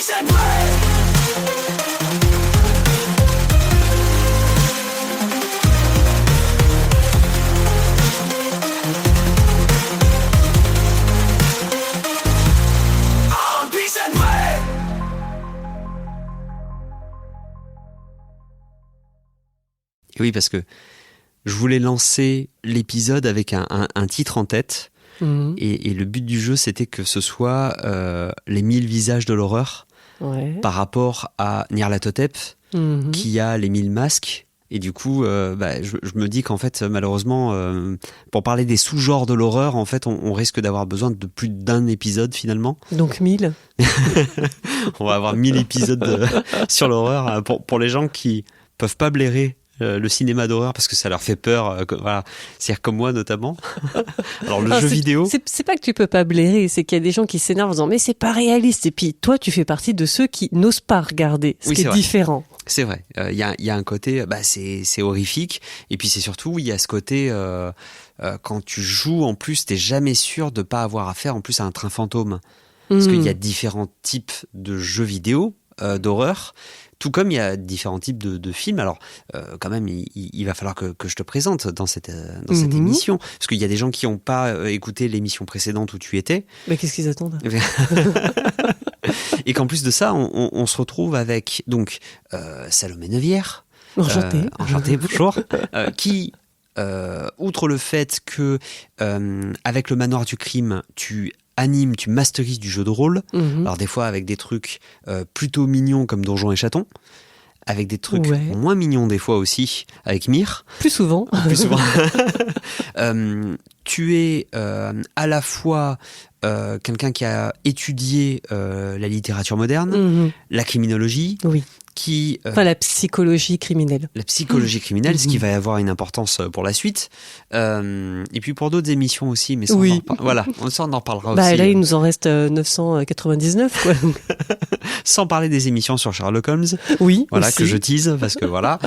Et oui, parce que je voulais lancer l'épisode avec un titre en tête. Et le but du jeu, c'était que ce soit les 1000 visages de l'horreur par rapport à Nyarlathotep, qui a les 1000 masques. Et du coup, je me dis qu'en fait, malheureusement, pour parler des sous-genres de l'horreur, en fait, on risque d'avoir besoin de plus d'un épisode finalement. Donc 1000. On va avoir 1000 épisodes sur l'horreur. Pour les gens qui peuvent pas blairer le cinéma d'horreur parce que ça leur fait peur, voilà. C'est-à-dire comme moi notamment. Alors le jeu vidéo, c'est pas que tu peux pas blairer, c'est qu'il y a des gens qui s'énervent en disant mais c'est pas réaliste, et puis toi tu fais partie de ceux qui n'osent pas regarder, ce qui est différent. C'est vrai, il y a un côté, c'est horrifique, et puis c'est surtout il y a ce côté quand tu joues en plus t'es jamais sûr de pas avoir affaire en plus à un train fantôme, parce qu'il y a différents types de jeux vidéo d'horreur. Tout comme il y a différents types de films. Alors, quand même, il va falloir que je te présente dans cette émission. Parce qu'il y a des gens qui n'ont pas écouté l'émission précédente où tu étais. Mais qu'est-ce qu'ils attendent? Et qu'en plus de ça, on se retrouve avec donc Salomé Neuvière. Enchantée, bonjour. Qui, outre le fait que avec le Manoir du Crime, tu masterises du jeu de rôle. Alors des fois avec des trucs plutôt mignons comme Donjons et Chatons, avec des trucs moins mignons des fois aussi avec Myr. Plus souvent. Tu es à la fois quelqu'un qui a étudié la littérature moderne, la criminologie. Oui. La psychologie criminelle. La psychologie criminelle, ce qui va avoir une importance pour la suite. Et puis pour d'autres émissions aussi, mais ça, on en reparlera aussi. Là, il nous en reste 999, quoi. Sans parler des émissions sur Sherlock Holmes. Oui, voilà, aussi. Que je tease, parce que voilà.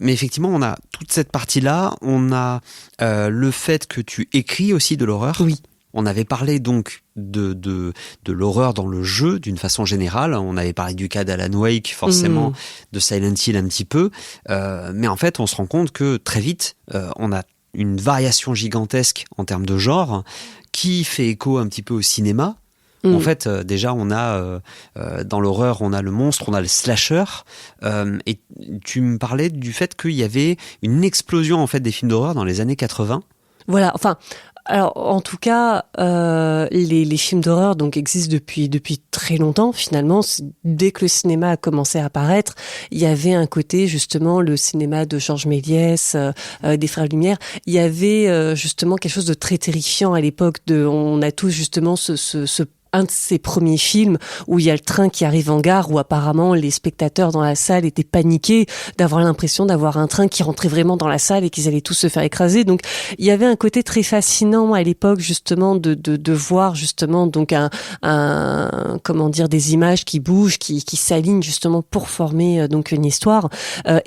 Mais effectivement, on a toute cette partie-là. On a le fait que tu écris aussi de l'horreur. Oui. On avait parlé donc de l'horreur dans le jeu d'une façon générale. On avait parlé du cas d'Alan Wake, forcément, de Silent Hill un petit peu. Mais en fait, on se rend compte que très vite, on a une variation gigantesque en termes de genre qui fait écho un petit peu au cinéma. En fait, déjà, on a dans l'horreur, on a le monstre, on a le slasher. Et tu me parlais du fait qu'il y avait une explosion en fait des films d'horreur dans les années 80. Voilà, enfin... Alors, en tout cas, les films d'horreur donc existent depuis très longtemps. Finalement, dès que le cinéma a commencé à apparaître, il y avait un côté justement le cinéma de Georges Méliès, des Frères Lumière. Il y avait justement quelque chose de très terrifiant à l'époque. On a tous justement un de ces premiers films où il y a le train qui arrive en gare, où apparemment les spectateurs dans la salle étaient paniqués d'avoir l'impression d'avoir un train qui rentrait vraiment dans la salle et qu'ils allaient tous se faire écraser. Donc il y avait un côté très fascinant à l'époque justement de voir justement donc des images qui bougent, qui s'alignent justement pour former donc une histoire.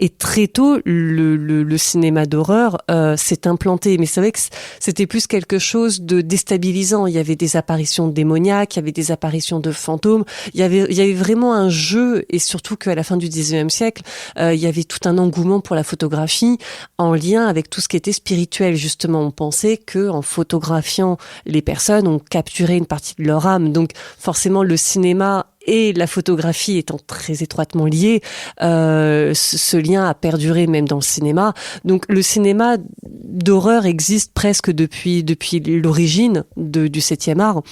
Et très tôt le cinéma d'horreur s'est implanté, mais c'est vrai que c'était plus quelque chose de déstabilisant. Il y avait des apparitions démoniaques, il y avait des apparitions de fantômes, il y avait vraiment un jeu, et surtout qu'à la fin du 19e siècle, il y avait tout un engouement pour la photographie en lien avec tout ce qui était spirituel. Justement, on pensait que en photographiant les personnes, on capturait une partie de leur âme. Donc forcément, le cinéma et la photographie étant très étroitement liées, ce lien a perduré même dans le cinéma. Donc le cinéma d'horreur existe presque depuis l'origine du 7e art.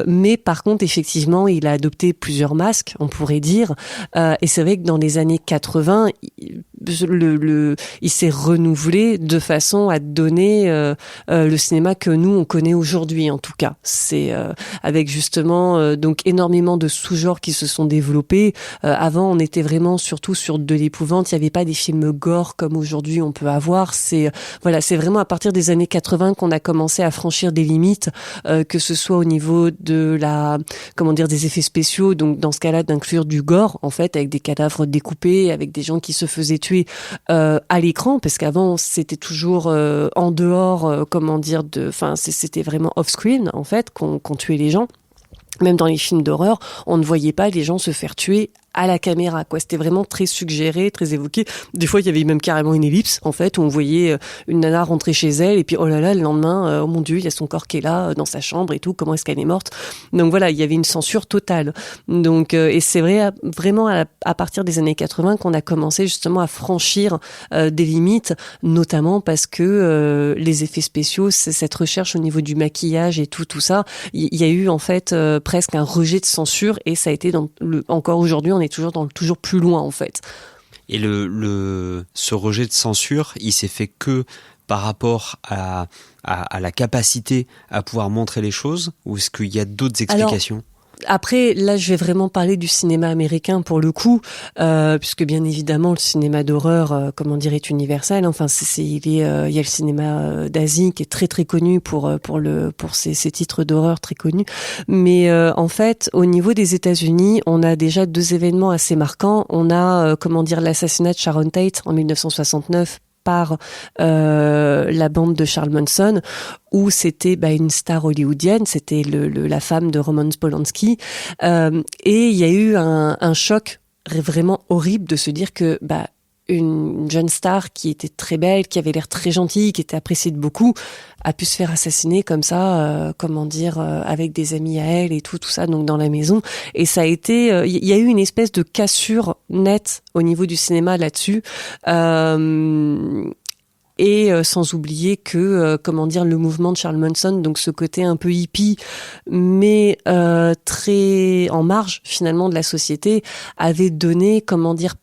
Mais par contre, effectivement, il a adopté plusieurs masques, on pourrait dire. Et c'est vrai que dans les années 80, il s'est renouvelé de façon à donner le cinéma que nous on connaît aujourd'hui, en tout cas. C'est avec justement donc énormément de sous-genres qui se sont développés. Avant, on était vraiment surtout sur de l'épouvante. Il n'y avait pas des films gore comme aujourd'hui on peut avoir. C'est vraiment à partir des années 80 qu'on a commencé à franchir des limites, que ce soit au niveau de des effets spéciaux. Donc dans ce cas-là, d'inclure du gore en fait, avec des cadavres découpés, avec des gens qui se faisaient tuer à l'écran, parce qu'avant c'était toujours en dehors, c'était vraiment off-screen en fait qu'on tuait les gens. même dans les films d'horreur, on ne voyait pas les gens se faire tuer à la caméra, quoi. C'était vraiment très suggéré, très évoqué. Des fois, il y avait même carrément une ellipse, en fait, où on voyait une nana rentrer chez elle, et puis, oh là là, le lendemain, oh mon Dieu, il y a son corps qui est là, dans sa chambre et tout, comment est-ce qu'elle est morte? Donc voilà, il y avait une censure totale. Donc, et c'est vrai, vraiment, à partir des années 80, qu'on a commencé justement à franchir des limites, notamment parce que les effets spéciaux, cette recherche au niveau du maquillage et tout ça, il y a eu, en fait, presque un rejet de censure, et ça a été encore aujourd'hui, on est toujours dans le toujours plus loin, en fait. Et ce rejet de censure, il s'est fait que par rapport à la capacité à pouvoir montrer les choses, ou est-ce qu'il y a d'autres explications? Après, là, je vais vraiment parler du cinéma américain pour le coup, puisque bien évidemment, le cinéma d'horreur, est universel. Enfin, il y a le cinéma d'Asie qui est très très connu pour ces titres d'horreur très connus. Mais en fait, au niveau des États-Unis, on a déjà 2 événements assez marquants. On a l'assassinat de Sharon Tate en 1969 par la bande de Charles Manson, où c'était une star hollywoodienne, c'était la femme de Roman Polanski, et il y a eu un choc vraiment horrible de se dire que une jeune star qui était très belle, qui avait l'air très gentille, qui était appréciée de beaucoup, a pu se faire assassiner comme ça, avec des amis à elle et tout ça, donc dans la maison. Et ça a été, il y a eu une espèce de cassure nette au niveau du cinéma là-dessus. Et sans oublier que le mouvement de Charles Manson, donc ce côté un peu hippie mais très en marge finalement de la société, avait donné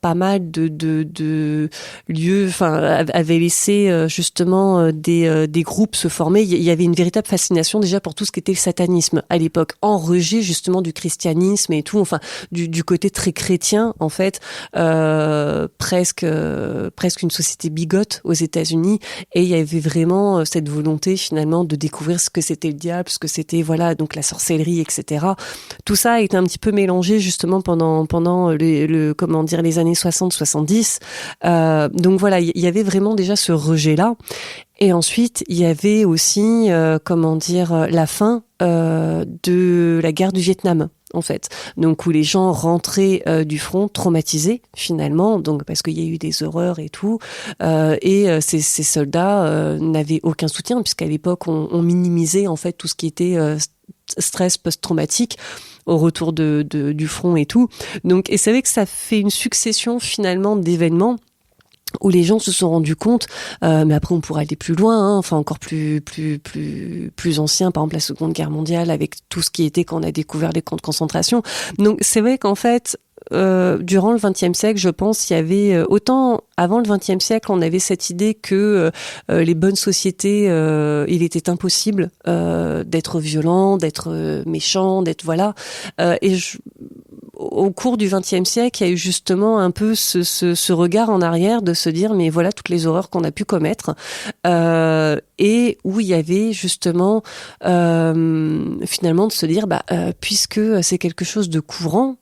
pas mal de lieux, avait laissé justement des groupes se former. Il y avait une véritable fascination déjà pour tout ce qui était le satanisme à l'époque, en rejet justement du christianisme et tout, du côté très chrétien en fait, presque une société bigote aux États-Unis. Et il y avait vraiment cette volonté finalement de découvrir ce que c'était le diable, ce que c'était donc la sorcellerie, etc. Tout ça a été un petit peu mélangé justement pendant les années 60-70. Donc voilà, il y avait vraiment déjà ce rejet-là. Et ensuite, il y avait aussi la fin de la guerre du Vietnam, en fait. Donc où les gens rentraient du front traumatisés finalement, donc parce qu'il y a eu des horreurs et tout, et ces soldats n'avaient aucun soutien, puisqu'à l'époque on minimisait en fait tout ce qui était stress post-traumatique au retour du front et tout. Donc, et c'est vrai que ça fait une succession finalement d'événements où les gens se sont rendus compte, mais après on pourrait aller plus loin, encore plus ancien, par exemple la Seconde Guerre mondiale, avec tout ce qui était quand on a découvert les camps de concentration. Donc c'est vrai qu'en fait, durant le XXe siècle, je pense, il y avait autant avant le XXe siècle, on avait cette idée que les bonnes sociétés, il était impossible d'être violent, d'être méchant, d'être au cours du XXe siècle, il y a eu justement un peu ce regard en arrière de se dire mais voilà toutes les horreurs qu'on a pu commettre, et où il y avait justement finalement de se dire puisque c'est quelque chose de courant,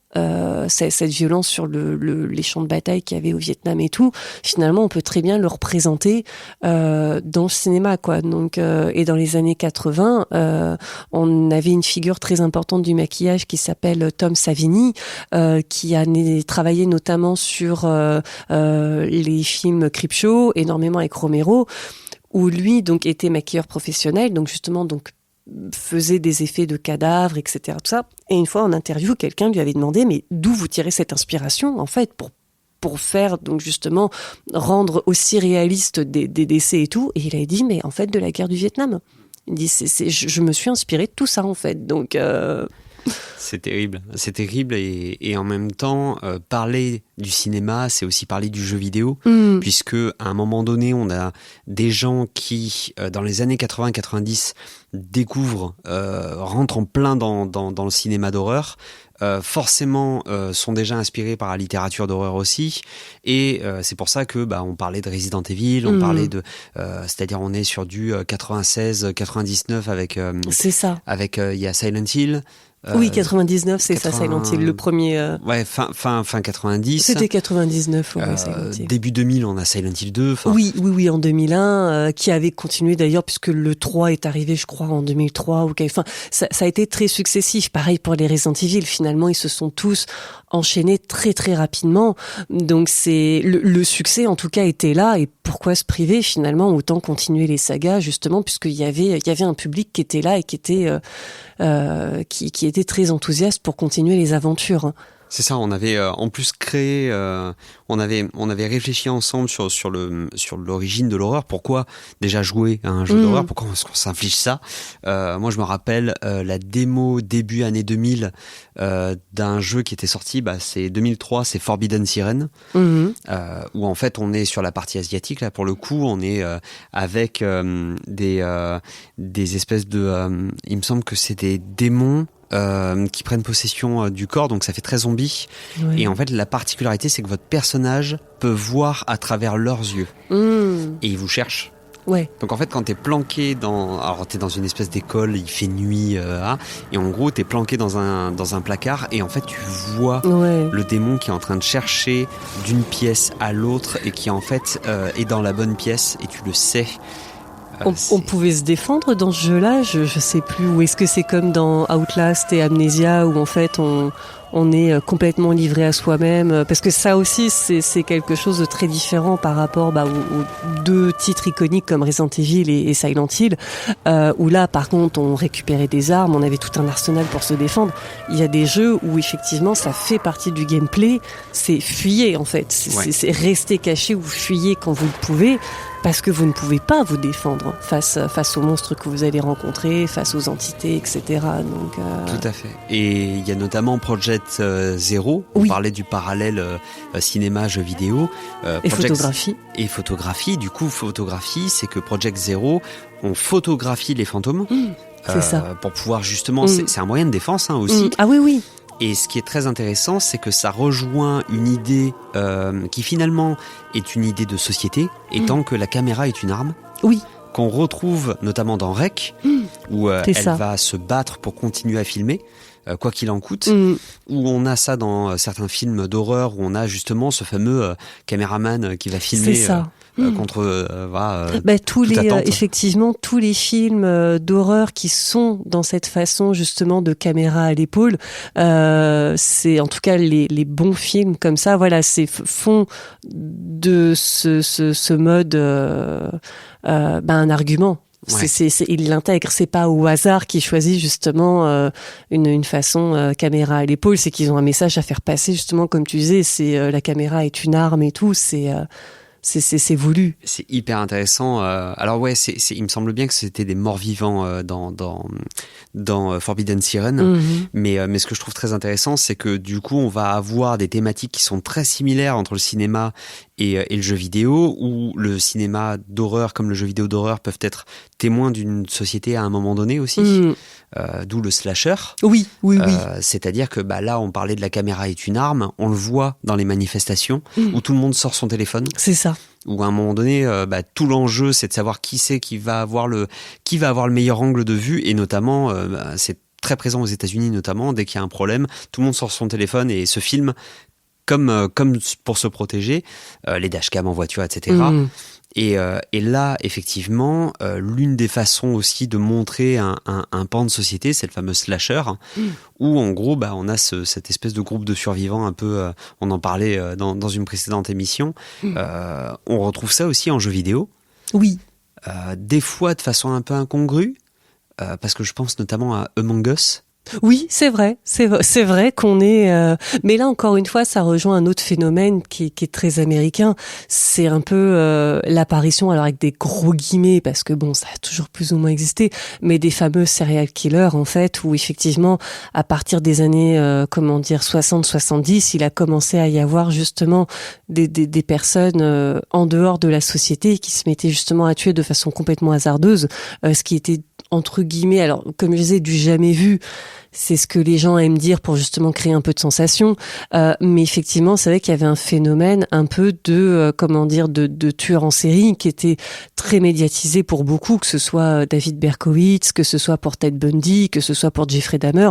cette violence sur les champs de bataille qu'il y avait au Vietnam et tout, finalement on peut très bien le représenter dans le cinéma, quoi. Donc et dans les années 80, on avait une figure très importante du maquillage qui s'appelle Tom Savini, qui a travaillé notamment sur les films Creepshow, énormément avec Romero, où lui donc était maquilleur professionnel, donc justement faisait des effets de cadavres, etc. tout ça. Et une fois en interview, quelqu'un lui avait demandé mais d'où vous tirez cette inspiration en fait pour faire donc justement rendre aussi réaliste des décès et tout. Et il a dit mais en fait de la guerre du Vietnam. Il dit je me suis inspiré de tout ça en fait. Donc c'est terrible et en même temps parler du cinéma, c'est aussi parler du jeu vidéo, puisque à un moment donné, on a des gens qui dans les années 80-90 découvrent, rentrent en plein dans le cinéma d'horreur. Forcément sont déjà inspirés par la littérature d'horreur aussi, et c'est pour ça que on parlait de Resident Evil, on parlait de c'est-à-dire on est sur du 96-99 avec c'est ça, avec il y a Silent Hill, Oui, 99, c'est 80... ça, Silent Hill, le premier... Ouais, fin 90. C'était 99, ouais, Silent Hill. Début 2000, on a Silent Hill 2. Oui, en 2001, qui avait continué d'ailleurs, puisque le 3 est arrivé, je crois, en 2003. Enfin, ça a été très successif. Pareil pour les Resident Evil, finalement, ils se sont tous enchaînés très très rapidement. Donc c'est le succès, en tout cas, était là. Et pourquoi se priver, finalement? Autant continuer les sagas, justement, puisqu'il y avait un public qui était là et qui était très enthousiaste pour continuer les aventures. C'est ça, on avait en plus créé, on avait réfléchi ensemble sur l'origine de l'horreur. Pourquoi déjà jouer à un jeu d'horreur? Pourquoi est-ce qu'on s'inflige ça? Moi, je me rappelle la démo début année 2000 d'un jeu qui était sorti, c'est 2003, c'est Forbidden Siren, où en fait on est sur la partie asiatique. Là, pour le coup, on est avec des espèces de, il me semble que c'est des démons. Qui prennent possession du corps, donc ça fait très zombie. Oui. Et en fait, la particularité, c'est que votre personnage peut voir à travers leurs yeux. Et ils vous cherchent. Ouais. Donc en fait, quand t'es planqué alors t'es dans une espèce d'école, il fait nuit, et en gros t'es planqué dans un placard, et en fait tu vois le démon qui est en train de chercher d'une pièce à l'autre, et qui en fait est dans la bonne pièce, et tu le sais. On pouvait se défendre dans ce jeu-là, je sais plus. Ou est-ce que c'est comme dans Outlast et Amnesia, où en fait on est complètement livré à soi-même? Parce que ça aussi, c'est quelque chose de très différent par rapport aux deux titres iconiques comme Resident Evil et Silent Hill, où là, par contre, on récupérait des armes, on avait tout un arsenal pour se défendre. Il y a des jeux où effectivement, ça fait partie du gameplay, c'est fuyer en fait, c'est rester caché ou fuyer quand vous le pouvez. Parce que vous ne pouvez pas vous défendre face aux monstres que vous allez rencontrer, face aux entités, etc. Donc, Tout à fait. Et il y a notamment Project Zero. On parlait du parallèle cinéma-jeu vidéo. Et photographie. Et photographie. Du coup, photographie, c'est que Project Zero, on photographie les fantômes. C'est ça. Pour pouvoir justement... C'est un moyen de défense aussi. Ah oui. Et ce qui est très intéressant, c'est que ça rejoint une idée qui finalement est une idée de société, étant que la caméra est une arme. Oui. Qu'on retrouve notamment dans Rec, où elle va se battre pour continuer à filmer, quoi qu'il en coûte. Où on a ça dans certains films d'horreur, où on a justement ce fameux caméraman qui va filmer. C'est ça. Contre effectivement tous les films d'horreur qui sont dans cette façon justement de caméra à l'épaule, c'est en tout cas les bons films comme ça, voilà, font de ce mode un argument. Il l'intègre, c'est pas au hasard qu'ils choisissent justement une façon caméra à l'épaule, c'est qu'ils ont un message à faire passer, justement comme tu disais, c'est la caméra est une arme et tout, c'est voulu. C'est hyper intéressant. Alors il me semble bien que c'était des morts vivants dans Forbidden Siren. Mais ce que je trouve très intéressant, c'est que du coup, on va avoir des thématiques qui sont très similaires entre le cinéma et le jeu vidéo, où le cinéma d'horreur comme le jeu vidéo d'horreur peuvent être témoins d'une société à un moment donné aussi. D'où le slasher. Oui. C'est-à-dire que là, on parlait de la caméra est une arme, on le voit dans les manifestations où tout le monde sort son téléphone. C'est ça. Où à un moment donné, tout l'enjeu, c'est de savoir qui va avoir le meilleur angle de vue, et notamment, c'est très présent aux États-Unis notamment, dès qu'il y a un problème, tout le monde sort son téléphone et se filme comme pour se protéger, les dashcams en voiture, etc. Et là, effectivement, l'une des façons aussi de montrer un pan de société, c'est le fameux slasher, où en gros, on a cette espèce de groupe de survivants un peu, on en parlait dans une précédente émission, on retrouve ça aussi en jeu vidéo. Oui. Des fois de façon un peu incongrue, parce que je pense notamment à Among Us. Oui, c'est vrai qu'on est... Mais là, encore une fois, ça rejoint un autre phénomène qui est très américain. C'est un peu l'apparition, alors avec des gros guillemets, parce que ça a toujours plus ou moins existé, mais des fameux serial killers, en fait, où effectivement, à partir des années, 60-70, il a commencé à y avoir justement des personnes en dehors de la société qui se mettaient justement à tuer de façon complètement hasardeuse, ce qui était entre guillemets, alors comme je disais, du jamais vu, c'est ce que les gens aiment dire pour justement créer un peu de sensation, mais effectivement c'est vrai qu'il y avait un phénomène un peu de de tueurs en série qui était très médiatisé pour beaucoup, que ce soit David Berkowitz, que ce soit pour Ted Bundy, que ce soit pour Jeffrey Dahmer.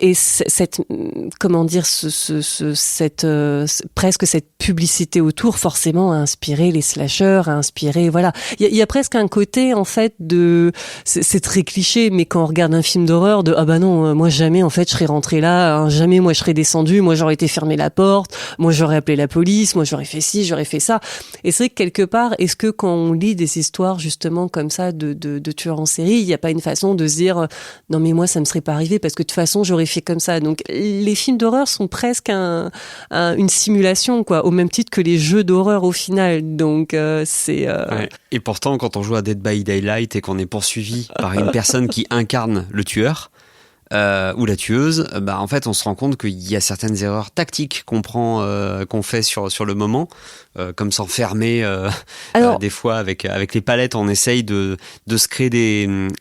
et cette comment dire presque cette publicité autour forcément a inspiré les slashers, a inspiré voilà. Il y a presque un côté en fait de c'est très cliché, mais quand on regarde un film d'horreur de ah bah non moi jamais en fait je serais rentré là, hein, jamais moi je serais descendu, moi j'aurais été fermer la porte, moi j'aurais appelé la police, moi j'aurais fait ci, j'aurais fait ça. Et c'est vrai que quelque part, est-ce que quand on lit des histoires justement comme ça de tueurs en série, il n'y a pas une façon de se dire non mais moi ça me serait pas arrivé parce que de toute façon j'aurais fait comme ça. Donc les films d'horreur sont presque une simulation quoi, au même titre que les jeux d'horreur au final. Donc c'est ouais. Et pourtant quand on joue à Dead by Daylight et qu'on est poursuivi par une personne qui incarne le tueur ou la tueuse, bah en fait on se rend compte qu'il y a certaines erreurs tactiques qu'on fait sur le moment, comme s'enfermer des fois avec les palettes, on essaye de se créer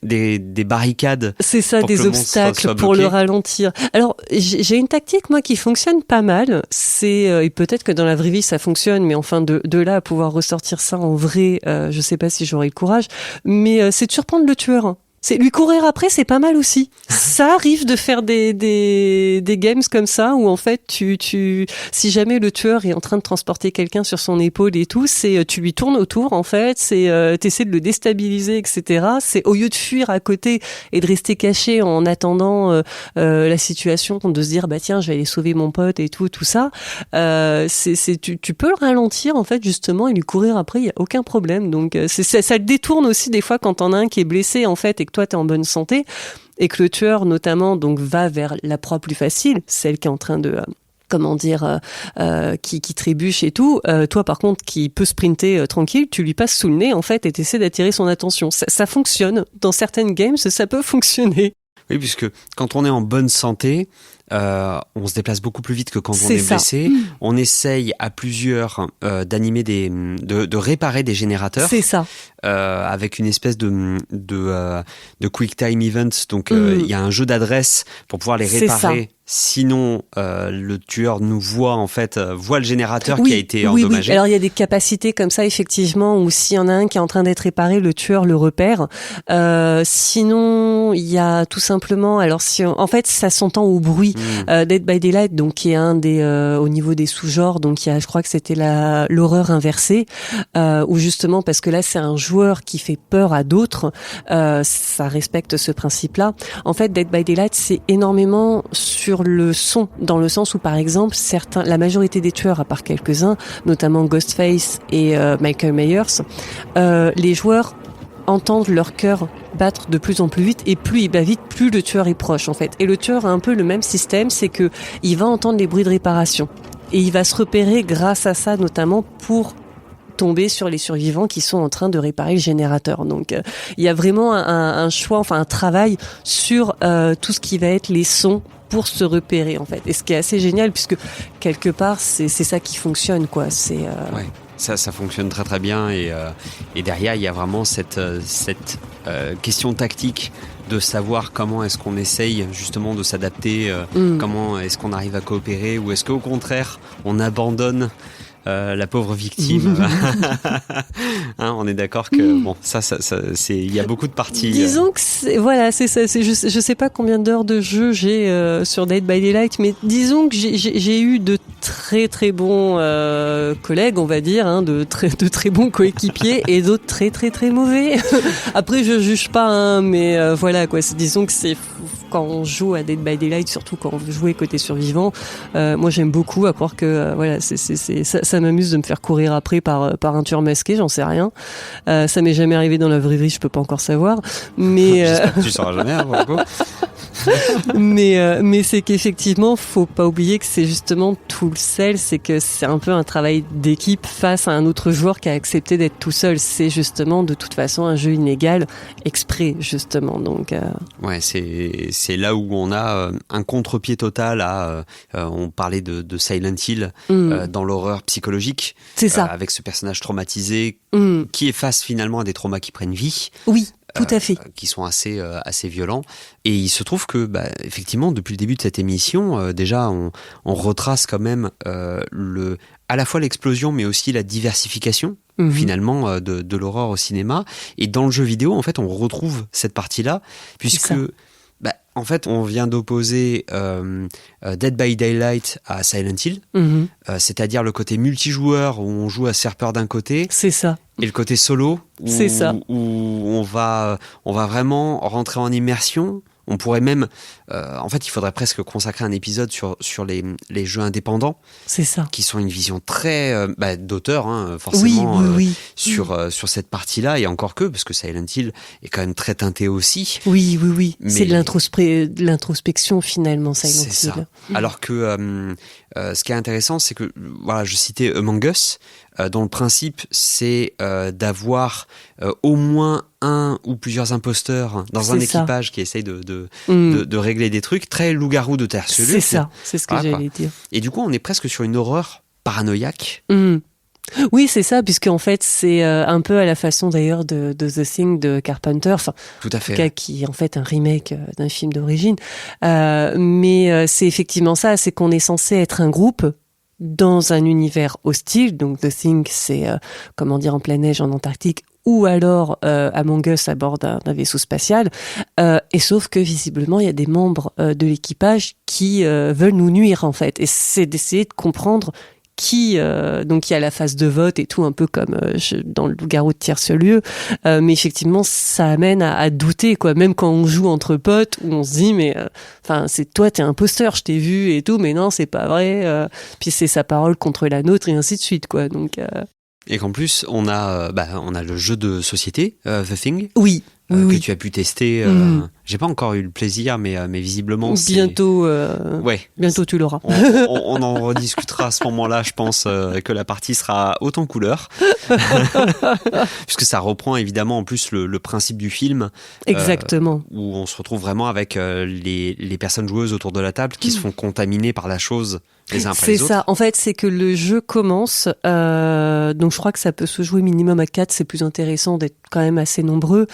des barricades. C'est ça, des obstacles pour le ralentir. Alors j'ai une tactique moi qui fonctionne pas mal, c'est et peut-être que dans la vraie vie ça fonctionne, mais enfin de là à pouvoir ressortir ça en vrai, je sais pas si j'aurai le courage, mais c'est de surprendre le tueur. C'est lui courir après, c'est pas mal aussi. Ça arrive de faire des games comme ça où en fait si jamais le tueur est en train de transporter quelqu'un sur son épaule et tout, c'est tu lui tournes autour en fait, c'est t'essaies de le déstabiliser etc. C'est au lieu de fuir à côté et de rester caché en attendant la situation, de se dire bah tiens je vais aller sauver mon pote et tout ça. Tu peux le ralentir en fait justement et lui courir après, il y a aucun problème. Donc ça le détourne aussi des fois quand t'en as un qui est blessé en fait et que toi t'es en bonne santé et que le tueur notamment donc va vers la proie plus facile, celle qui est en train de qui trébuche et tout, toi par contre qui peut sprinter tranquille, tu lui passes sous le nez en fait et t'essaies d'attirer son attention. Ça fonctionne dans certaines games, ça peut fonctionner. Oui, puisque quand on est en bonne santé, on se déplace beaucoup plus vite que quand on est blessé. On essaye à plusieurs d'animer de réparer des générateurs. C'est ça. Avec une espèce de quick time event. Donc il y a un jeu d'adresse pour pouvoir les réparer. Sinon, le tueur nous voit voit le générateur qui a été endommagé. Oui. Alors il y a des capacités comme ça effectivement où s'il y en a un qui est en train d'être réparé, le tueur le repère. Sinon, il y a tout simplement. Alors en fait, ça s'entend au bruit. Dead by Daylight, donc qui est un des au niveau des sous-genres. Donc il y a, je crois que c'était l'horreur inversée, où justement parce que là c'est un joueur qui fait peur à d'autres. Ça respecte ce principe-là. En fait, Dead by Daylight, c'est énormément sur le son, dans le sens où par exemple la majorité des tueurs, à part quelques-uns, notamment Ghostface et Michael Myers, les joueurs entendent leur cœur battre de plus en plus vite et plus il bat vite, plus le tueur est proche en fait. Et le tueur a un peu le même système, c'est que il va entendre les bruits de réparation et il va se repérer grâce à ça notamment pour tomber sur les survivants qui sont en train de réparer le générateur. Donc il y a vraiment un choix, un travail sur tout ce qui va être les sons pour se repérer en fait. Et ce qui est assez génial puisque quelque part c'est ça qui fonctionne quoi. C'est ouais. Ça fonctionne très très bien et derrière il y a vraiment cette question tactique de savoir comment est-ce qu'on essaye justement de s'adapter, comment est-ce qu'on arrive à coopérer ou est-ce qu'au contraire on abandonne la pauvre victime. On est d'accord que bon, ça c'est il y a beaucoup de parties. Disons que c'est ça. Je sais pas combien d'heures de jeu j'ai sur Dead by Daylight, mais disons que j'ai eu de très très bons collègues, on va dire, de très bons coéquipiers et d'autres très très très mauvais. Après, je juge pas, mais voilà quoi. Disons que c'est quand on joue à Dead by Daylight, surtout quand on veut jouer côté survivant. Moi, j'aime beaucoup, à croire que voilà, ça m'amuse de me faire courir après par un tueur masqué, j'en sais rien. Ça m'est jamais arrivé dans la vraie vie, je peux pas encore savoir. Mais j'espère que tu sauras jamais, Marco. mais c'est qu'effectivement, faut pas oublier que c'est justement tout le sel, c'est que c'est un peu un travail d'équipe face à un autre joueur qui a accepté d'être tout seul. C'est justement de toute façon un jeu inégal exprès justement. Donc ouais, c'est là où on a un contre-pied total à on parlait de Silent Hill dans l'horreur psychologique. C'est ça. Avec ce personnage traumatisé qui est face finalement à des traumas qui prennent vie. Oui. Tout à fait. Qui sont assez violents. Et il se trouve que, effectivement, depuis le début de cette émission, déjà, on retrace quand même à la fois l'explosion, mais aussi la diversification, finalement, de l'horreur au cinéma. Et dans le jeu vidéo, en fait, on retrouve cette partie-là, puisque En fait, on vient d'opposer Dead by Daylight à Silent Hill, c'est-à-dire le côté multijoueur où on joue à se faire peur d'un côté. C'est ça. Et le côté solo C'est ça. Où on va vraiment rentrer en immersion. On pourrait même, en fait, il faudrait presque consacrer un épisode sur les jeux indépendants. C'est ça. Qui sont une vision très d'auteur, forcément, oui. sur cette partie-là, et encore que, parce que Silent Hill est quand même très teinté aussi. Oui. Mais c'est de l'introspection finalement, Silent Hill. C'est ça. Alors que ce qui est intéressant, c'est que, voilà, je citais Among Us, dont le principe, c'est d'avoir au moins un ou plusieurs imposteurs dans un équipage qui essaye de régler des trucs, très loup-garou de terre solide. C'est ça, c'est ce que j'allais dire. Et du coup, on est presque sur une horreur paranoïaque. Oui, c'est ça, puisque en fait, c'est un peu à la façon d'ailleurs de The Thing de Carpenter, tout à fait. En tout cas, qui est en fait un remake d'un film d'origine. Mais c'est effectivement ça, c'est qu'on est censé être un groupe dans un univers hostile. Donc The Thing, c'est en pleine neige en Antarctique, ou alors Among Us à bord d'un vaisseau spatial. Et sauf que visiblement, il y a des membres de l'équipage qui veulent nous nuire en fait. Et c'est d'essayer de comprendre donc il y a la phase de vote et tout, un peu comme dans le loup-garou de tierce-lieu, mais effectivement ça amène à douter, quoi, même quand on joue entre potes, où on se dit mais c'est toi, t'es imposteur, je t'ai vu et tout, mais non, c'est pas vrai, puis c'est sa parole contre la nôtre et ainsi de suite, quoi. Donc et qu'en plus on a le jeu de société The Thing. Oui. Que tu as pu tester. J'ai pas encore eu le plaisir, mais visiblement bientôt. Bientôt tu l'auras. On en rediscutera à ce moment-là. Je pense que la partie sera haute en couleurs, puisque ça reprend évidemment en plus le principe du film. Exactement. Où on se retrouve vraiment avec les personnes joueuses autour de la table qui se font contaminer par la chose les uns après les autres. C'est ça. En fait, c'est que le jeu commence. Donc je crois que ça peut se jouer minimum à 4. C'est plus intéressant d'être quand même assez nombreux.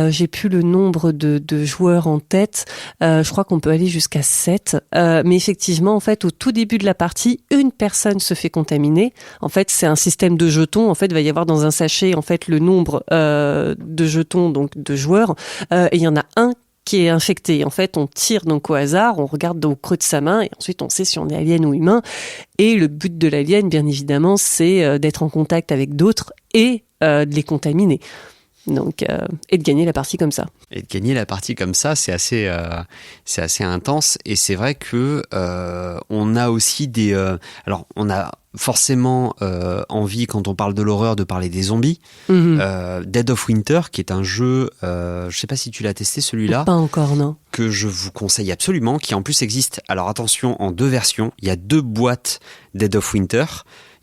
J'ai plus le nombre de joueurs en tête. Je crois qu'on peut aller jusqu'à 7. Mais effectivement, en fait, au tout début de la partie, une personne se fait contaminer. En fait, c'est un système de jetons. En fait, il va y avoir dans un sachet, en fait, le nombre de jetons, donc de joueurs. Et il y en a un qui est infecté. En fait, on tire donc au hasard, on regarde au creux de sa main et ensuite on sait si on est alien ou humain. Et le but de l'alien, bien évidemment, c'est d'être en contact avec d'autres et de les contaminer. Donc, et de gagner la partie comme ça. Et de gagner la partie comme ça, c'est assez intense. Et c'est vrai que on a aussi alors, on a forcément envie, quand on parle de l'horreur, de parler des zombies. Dead of Winter, qui est un jeu, je sais pas si tu l'as testé celui-là. Pas encore, non. Que je vous conseille absolument, qui en plus existe, alors attention, en 2 versions. Il y a 2 boîtes Dead of Winter.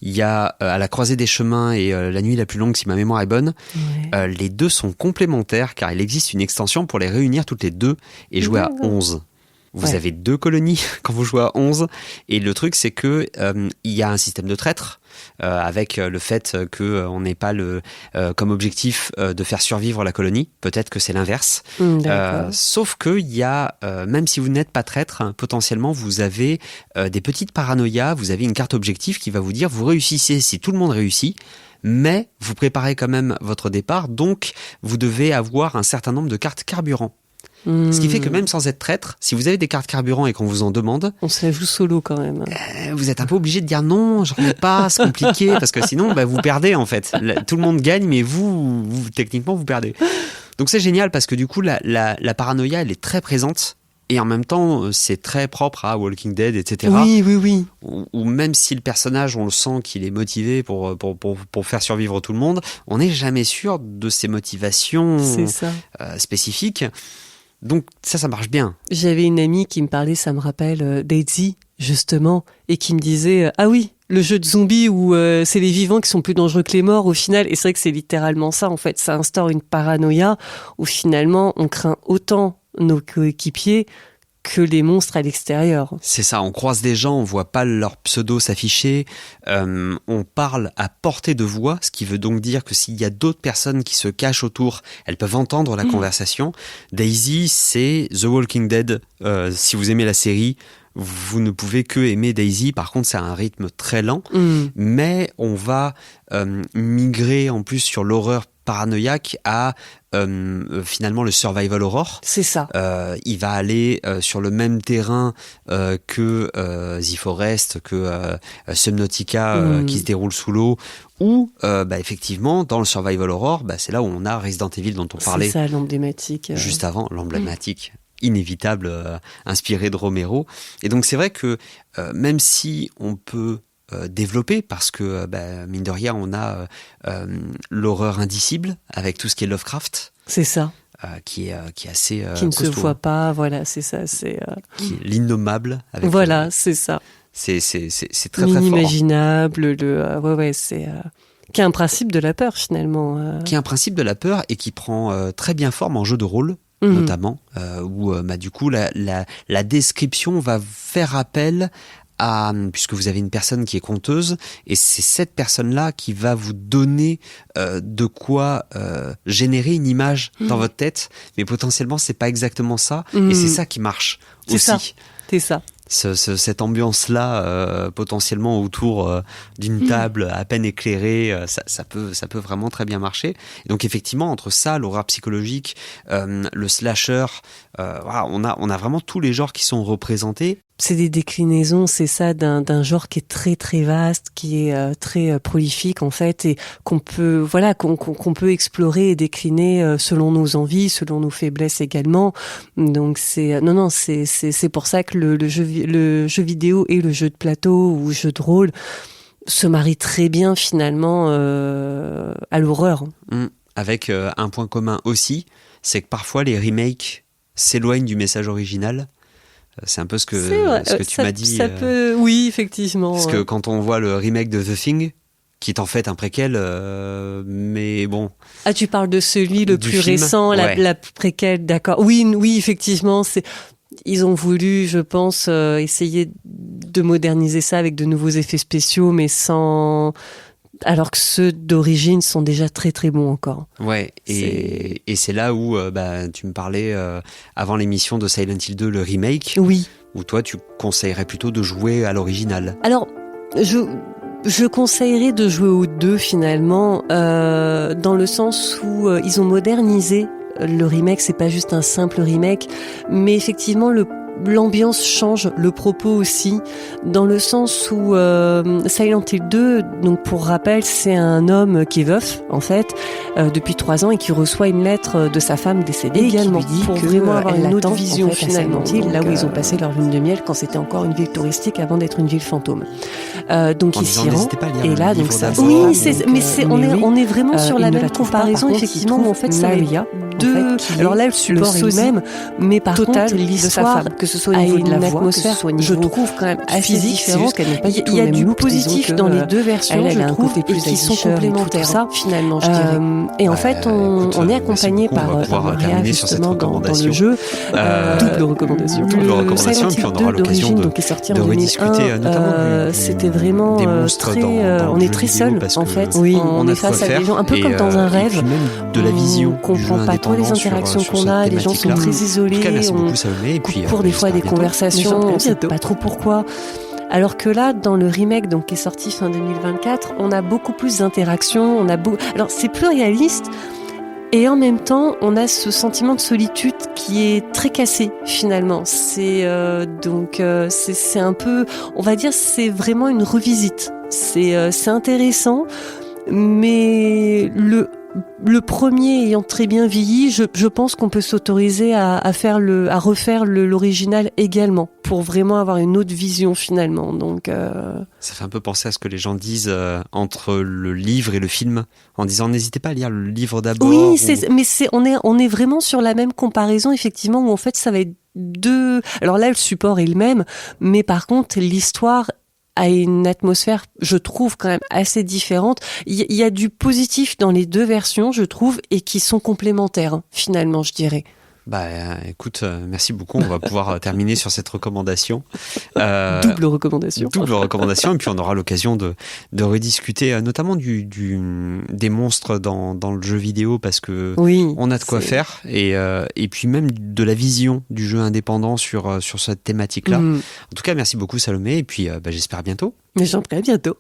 Il y a À la croisée des chemins et La nuit la plus longue, si ma mémoire est bonne. Ouais. Les 2 sont complémentaires, car il existe une extension pour les réunir toutes les 2 et jouer à 11. Vous avez 2 colonies quand vous jouez à 11. Et le truc, c'est que il y a un système de traître, avec le fait qu'on n'ait pas comme objectif de faire survivre la colonie. Peut-être que c'est l'inverse. Sauf que il y a, même si vous n'êtes pas traître, potentiellement vous avez des petites paranoïas. Vous avez une carte objectif qui va vous dire vous réussissez si tout le monde réussit. Mais vous préparez quand même votre départ. Donc vous devez avoir un certain nombre de cartes carburant. Ce qui fait que même sans être traître, si vous avez des cartes carburant et qu'on vous en demande, on se la joue solo quand même. Vous êtes un peu obligé de dire non, j'en ai pas, c'est compliqué, parce que sinon vous perdez en fait. Tout le monde gagne, mais vous techniquement vous perdez. Donc c'est génial parce que du coup la paranoïa elle est très présente. Et en même temps, c'est très propre à Walking Dead, etc. Oui. Ou même si le personnage, on le sent qu'il est motivé pour faire survivre tout le monde, on n'est jamais sûr de ses motivations spécifiques. Donc ça marche bien. J'avais une amie qui me parlait, ça me rappelle Daisy, justement, et qui me disait ah oui, le jeu de zombies où c'est les vivants qui sont plus dangereux que les morts au final. Et c'est vrai que c'est littéralement ça, en fait. Ça instaure une paranoïa où finalement on craint autant nos coéquipiers que les monstres à l'extérieur. C'est ça, on croise des gens, on voit pas leur pseudo s'afficher, on parle à portée de voix, ce qui veut donc dire que s'il y a d'autres personnes qui se cachent autour, elles peuvent entendre la conversation. Daisy, c'est The Walking Dead. Si vous aimez la série, vous ne pouvez que aimer Daisy. Par contre, c'est un rythme très lent, mais on va migrer en plus sur l'horreur paranoïaque à finalement le survival horror. C'est ça. Il va aller sur le même terrain que The Forest, que Subnautica qui se déroule sous l'eau, ou effectivement dans le survival horror, c'est là où on a Resident Evil dont on parlait. C'est ça, l'emblématique. Juste avant, l'emblématique. Inévitable, inspiré de Romero. Et donc c'est vrai que même si on peut développer, parce que mine de rien on a l'horreur indicible avec tout ce qui est Lovecraft. C'est ça. Qui est assez qui ne costaud, se voit pas, voilà, c'est ça. C'est qui est l'innommable. Avec voilà, c'est ça. C'est très très fort. L'inimaginable, c'est qui a un principe de la peur finalement. Qui a un principe de la peur et qui prend très bien forme en jeu de rôle. Notamment, où du coup la description va faire appel à, puisque vous avez une personne qui est conteuse, et c'est cette personne-là qui va vous donner de quoi générer une image dans votre tête, mais potentiellement c'est pas exactement ça, et c'est ça qui marche aussi. C'est ça. Cette ambiance-là, potentiellement autour d'une table à peine éclairée, ça peut vraiment très bien marcher. Et donc effectivement, entre ça, l'horreur psychologique, le slasher, on a vraiment tous les genres qui sont représentés. C'est des déclinaisons, c'est ça, d'un genre qui est très très vaste, qui est très prolifique en fait, et qu'on peut qu'on peut explorer et décliner selon nos envies, selon nos faiblesses également. Donc c'est pour ça que le jeu vidéo et le jeu de plateau ou jeu de rôle se marient très bien finalement à l'horreur. Avec un point commun aussi, c'est que parfois les remakes s'éloignent du message original. C'est un peu ce que tu m'as dit. Ça peut, oui, effectivement. Parce que quand on voit le remake de The Thing, qui est en fait un préquel, mais bon. Ah, tu parles de celui le plus récent, la préquelle, d'accord. Oui, effectivement, ils ont voulu, je pense, essayer de moderniser ça avec de nouveaux effets spéciaux, mais sans... Alors que ceux d'origine sont déjà très très bons encore. Ouais, et c'est là où tu me parlais avant l'émission de Silent Hill 2, le remake. Oui. Où toi, tu conseillerais plutôt de jouer à l'original. Alors, je conseillerais de jouer aux deux finalement, dans le sens où ils ont modernisé le remake. C'est pas juste un simple remake, mais effectivement l'ambiance change, le propos aussi, dans le sens où Silent Hill 2, donc pour rappel, c'est un homme qui est veuf en fait depuis 3 ans et qui reçoit une lettre de sa femme décédée également, qui lui dit pour vraiment avoir une autre vision en fait, finalement, donc, là où ils ont passé leur lune de miel quand c'était encore une ville touristique avant d'être une ville fantôme. Donc il s'y rend et là donc ça. Oui, on est vraiment sur la même comparaison effectivement où en fait ça y a deux. Alors là le support est le même, mais par contre l'histoire, que ce soit au niveau de la voix, atmosphère, je trouve quand même assez différente. Il y a du positif dans les deux versions, je trouve, et qui sont complémentaires. Ça, finalement, je dirais. Et en fait, on est accompagné par Réa justement dans le jeu. Double recommandation. Et puis on aura l'occasion de rediscuter notamment c'était vraiment très. On est très seul en fait. Oui, on est face à des gens un peu comme dans un rêve. De la vision. On comprend pas trop les interactions qu'on a. Les gens sont très isolés. On pour des fois des conversations, on ne sait pas trop pourquoi. Alors que là, dans le remake donc qui est sorti fin 2024, on a beaucoup plus d'interactions. Alors c'est plus réaliste. Et en même temps, on a ce sentiment de solitude qui est très cassé finalement. C'est c'est un peu, on va dire, c'est vraiment une revisite. C'est intéressant, mais le premier ayant très bien vieilli, je pense qu'on peut s'autoriser à refaire l'original également pour vraiment avoir une autre vision finalement. Donc ça fait un peu penser à ce que les gens disent entre le livre et le film, en disant n'hésitez pas à lire le livre d'abord. Oui, mais on est vraiment sur la même comparaison effectivement où en fait ça va être deux. Alors là le support est le même, mais par contre l'histoire a une atmosphère, je trouve, quand même assez différente. Il y a du positif dans les deux versions, je trouve, et qui sont complémentaires, finalement, je dirais. Écoute, merci beaucoup. On va pouvoir terminer sur cette recommandation. Double recommandation. Double recommandation. Et puis on aura l'occasion de rediscuter, notamment des monstres dans le jeu vidéo, parce que on a de quoi faire. Et puis même de la vision du jeu indépendant sur cette thématique-là. En tout cas, merci beaucoup Salomé. Et puis j'espère à bientôt. Mais j'en prie, à bientôt.